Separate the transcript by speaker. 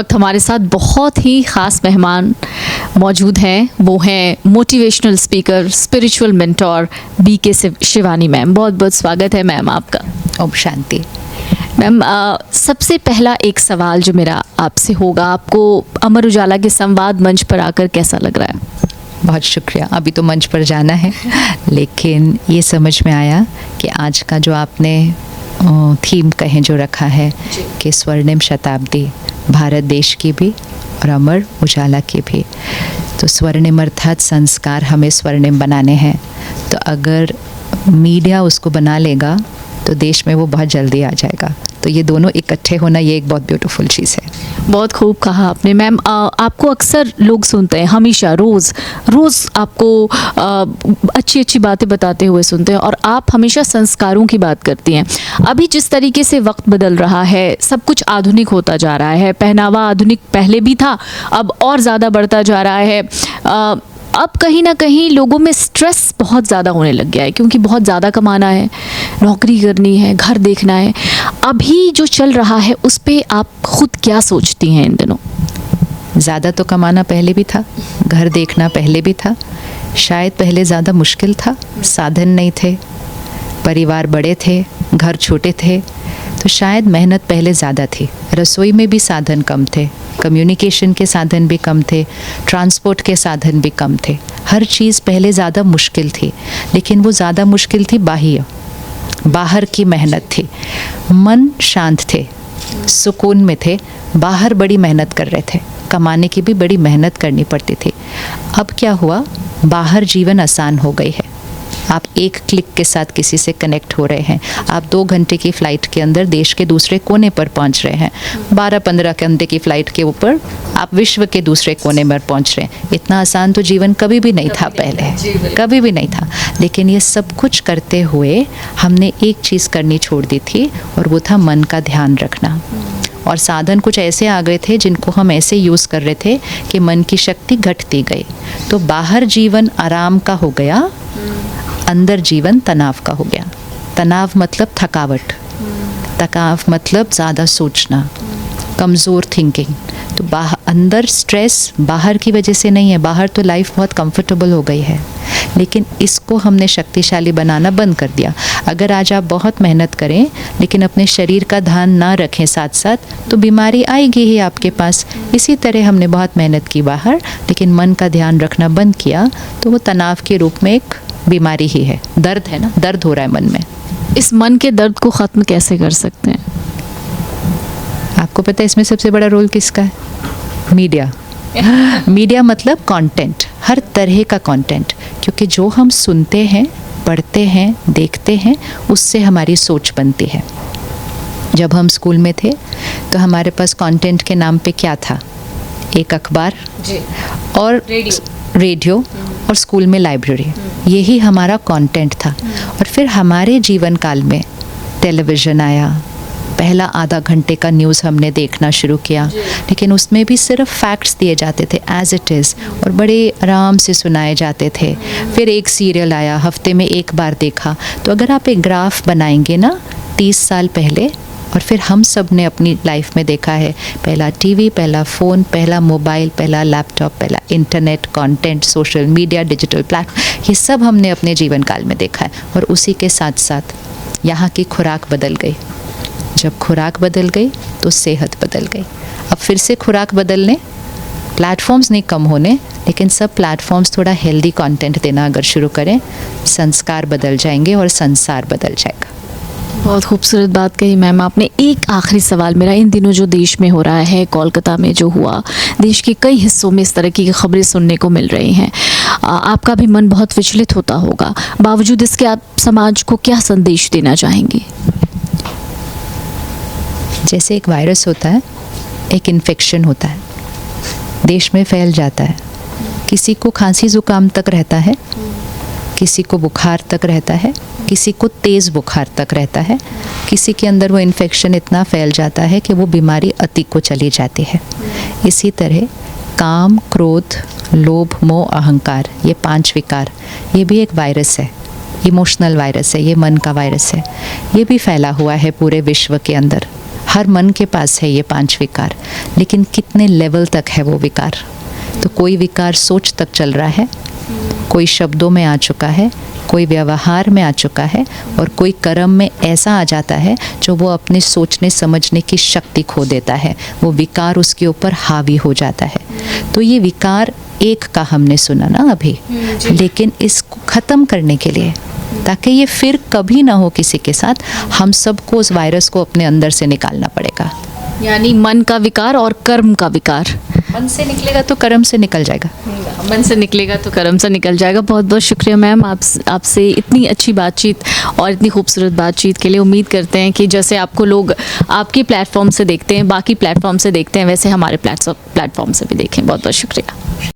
Speaker 1: वक्त हमारे साथ बहुत ही ख़ास मेहमान मौजूद हैं। वो हैं motivational speaker, spiritual mentor BK Shivani ma'am. बहुत बहुत स्वागत है मैम आपका।
Speaker 2: ओम शांति।
Speaker 1: मैम, सबसे पहला एक सवाल जो मेरा आपसे होगा, आपको अमर उजाला के संवाद मंच पर आकर कैसा लग रहा है?
Speaker 2: बहुत शुक्रिया। अभी तो मंच पर जाना है, लेकिन ये समझ में आया कि आज का जो आपने थीम कहें जो रखा है कि स्वर्णिम शताब्दी भारत देश की भी और अमर उजाला की भी, तो स्वर्णिम अर्थात संस्कार हमें स्वर्णिम बनाने हैं। तो अगर मीडिया उसको बना लेगा तो देश में वो बहुत जल्दी आ जाएगा। तो ये दोनों इकट्ठे होना, ये एक बहुत ब्यूटीफुल चीज़ है।
Speaker 1: बहुत खूब कहा आपने मैम। आपको अक्सर लोग सुनते हैं, हमेशा रोज़ आपको अच्छी अच्छी बातें बताते हुए सुनते हैं, और आप हमेशा संस्कारों की बात करती हैं। अभी जिस तरीके से वक्त बदल रहा है, सब कुछ आधुनिक होता जा रहा है, पहनावा आधुनिक पहले भी था, अब और ज़्यादा बढ़ता जा रहा है। अब कहीं ना कहीं लोगों में स्ट्रेस बहुत ज़्यादा होने लग गया है, क्योंकि बहुत ज़्यादा कमाना है, नौकरी करनी है, घर देखना है। अभी जो चल रहा है उस पे आप खुद क्या सोचती हैं इन दिनों?
Speaker 2: ज़्यादा तो कमाना पहले भी था, घर देखना पहले भी था। शायद पहले ज़्यादा मुश्किल था, साधन नहीं थे, परिवार बड़े थे, घर छोटे थे, तो शायद मेहनत पहले ज़्यादा थी। रसोई में भी साधन कम थे, कम्युनिकेशन के साधन भी कम थे, ट्रांसपोर्ट के साधन भी कम थे। हर चीज़ पहले ज़्यादा मुश्किल थी, लेकिन वो ज़्यादा मुश्किल थी बाहर की मेहनत थी। मन शांत थे, सुकून में थे, बाहर बड़ी मेहनत कर रहे थे, कमाने की भी बड़ी मेहनत करनी पड़ती थी। अब क्या हुआ, बाहर जीवन आसान हो गई है। आप एक क्लिक के साथ किसी से कनेक्ट हो रहे हैं। आप 2 घंटे की फ़्लाइट के अंदर देश के दूसरे कोने पर पहुंच रहे हैं। 12-15 घंटे की फ़्लाइट के ऊपर आप विश्व के दूसरे कोने पर पहुंच रहे हैं। इतना आसान तो जीवन कभी भी नहीं था पहले, कभी भी नहीं था। लेकिन ये सब कुछ करते हुए हमने एक चीज़ करनी छोड़ दी थी, और वो था मन का ध्यान रखना। और साधन कुछ ऐसे आ गए थे जिनको हम ऐसे यूज़ कर रहे थे कि मन की शक्ति घटती गई। तो बाहर जीवन आराम का हो गया, अंदर जीवन तनाव का हो गया। तनाव मतलब थकावट, थकाव मतलब ज़्यादा सोचना, कमज़ोर थिंकिंग। तो अंदर स्ट्रेस बाहर की वजह से नहीं है, बाहर तो लाइफ बहुत कंफर्टेबल हो गई है, लेकिन इसको हमने शक्तिशाली बनाना बंद कर दिया। अगर आज आप बहुत मेहनत करें लेकिन अपने शरीर का ध्यान ना रखें साथ साथ, तो बीमारी आएगी ही आपके पास। इसी तरह हमने बहुत मेहनत की बाहर, लेकिन मन का ध्यान रखना बंद किया, तो वो तनाव के रूप में एक बीमारी ही है। दर्द है ना, दर्द हो रहा है मन में।
Speaker 1: इस मन के दर्द को ख़त्म कैसे कर सकते हैं?
Speaker 2: आपको पता है इसमें सबसे बड़ा रोल किसका है? मीडिया। मीडिया मतलब कंटेंट, हर तरह का कंटेंट, क्योंकि जो हम सुनते हैं, पढ़ते हैं, देखते हैं, उससे हमारी सोच बनती है। जब हम स्कूल में थे तो हमारे पास कंटेंट के नाम पे क्या था? एक अखबार और रेडियो और स्कूल में लाइब्रेरी, यही हमारा कंटेंट था। और फिर हमारे जीवन काल में टेलीविज़न आया, पहला आधा घंटे का न्यूज़ हमने देखना शुरू किया, लेकिन उसमें भी सिर्फ फैक्ट्स दिए जाते थे एज इट इज़, और बड़े आराम से सुनाए जाते थे। फिर एक सीरियल आया, हफ्ते में एक बार देखा। तो अगर आप एक ग्राफ बनाएंगे ना 30 साल पहले, और फिर हम सब ने अपनी लाइफ में देखा है, पहला टीवी, पहला फ़ोन, पहला मोबाइल, पहला लैपटॉप, पहला internet, content, social media, digital platform, ये सब हमने अपने जीवन काल में देखा है। और उसी के साथ साथ यहाँ की खुराक बदल गई। जब खुराक बदल गई तो सेहत बदल गई। अब फिर से खुराक बदलने, प्लेटफॉर्म्स नहीं कम होने, लेकिन सब प्लेटफॉर्म्स थोड़ा हेल्दी कंटेंट देना अगर शुरू करें, संस्कार बदल जाएंगे और संसार बदल जाएगा।
Speaker 1: बहुत खूबसूरत बात कही मैम आपने। एक आखिरी सवाल मेरा, इन दिनों जो देश में हो रहा है, कोलकाता में जो हुआ, देश के कई हिस्सों में इस तरह की खबरें सुनने को मिल रही हैं, आपका भी मन बहुत विचलित होता होगा। बावजूद इसके आप समाज को क्या संदेश देना चाहेंगी?
Speaker 2: जैसे एक वायरस होता है, एक इन्फेक्शन होता है, देश में फैल जाता है। किसी को खांसी जुकाम तक रहता है, किसी को बुखार तक रहता है, किसी को तेज़ बुखार तक रहता है, किसी के अंदर वो इन्फेक्शन इतना फैल जाता है कि वो बीमारी अति को चली जाती है। इसी तरह काम, क्रोध, लोभ, मोह, अहंकार, ये 5 विकार, ये भी एक वायरस है, इमोशनल वायरस है, ये मन का वायरस है। ये भी फैला हुआ है पूरे विश्व के अंदर। हर मन के पास है ये 5 विकार, लेकिन कितने लेवल तक है वो विकार। तो कोई विकार सोच तक चल रहा है, कोई शब्दों में आ चुका है, कोई व्यवहार में आ चुका है, और कोई कर्म में ऐसा आ जाता है जो वो अपने सोचने समझने की शक्ति खो देता है, वो विकार उसके ऊपर हावी हो जाता है। तो ये विकार एक का हमने सुना ना अभी, लेकिन इसको ख़त्म करने के लिए, ताकि ये फिर कभी ना हो किसी के साथ, हम सबको उस वायरस को अपने अंदर से निकालना पड़ेगा।
Speaker 1: यानी मन का विकार और कर्म का विकार।
Speaker 2: मन से निकलेगा तो कर्म से निकल जाएगा।
Speaker 1: मन से निकलेगा तो कर्म से निकल जाएगा। बहुत बहुत शुक्रिया मैम, आपसे इतनी अच्छी बातचीत और इतनी खूबसूरत बातचीत के लिए। उम्मीद करते हैं कि जैसे आपको लोग आपके प्लेटफॉर्म से देखते हैं, बाकी प्लेटफॉर्म से देखते हैं, वैसे हमारे प्लेटफॉर्म से भी देखें। बहुत बहुत शुक्रिया।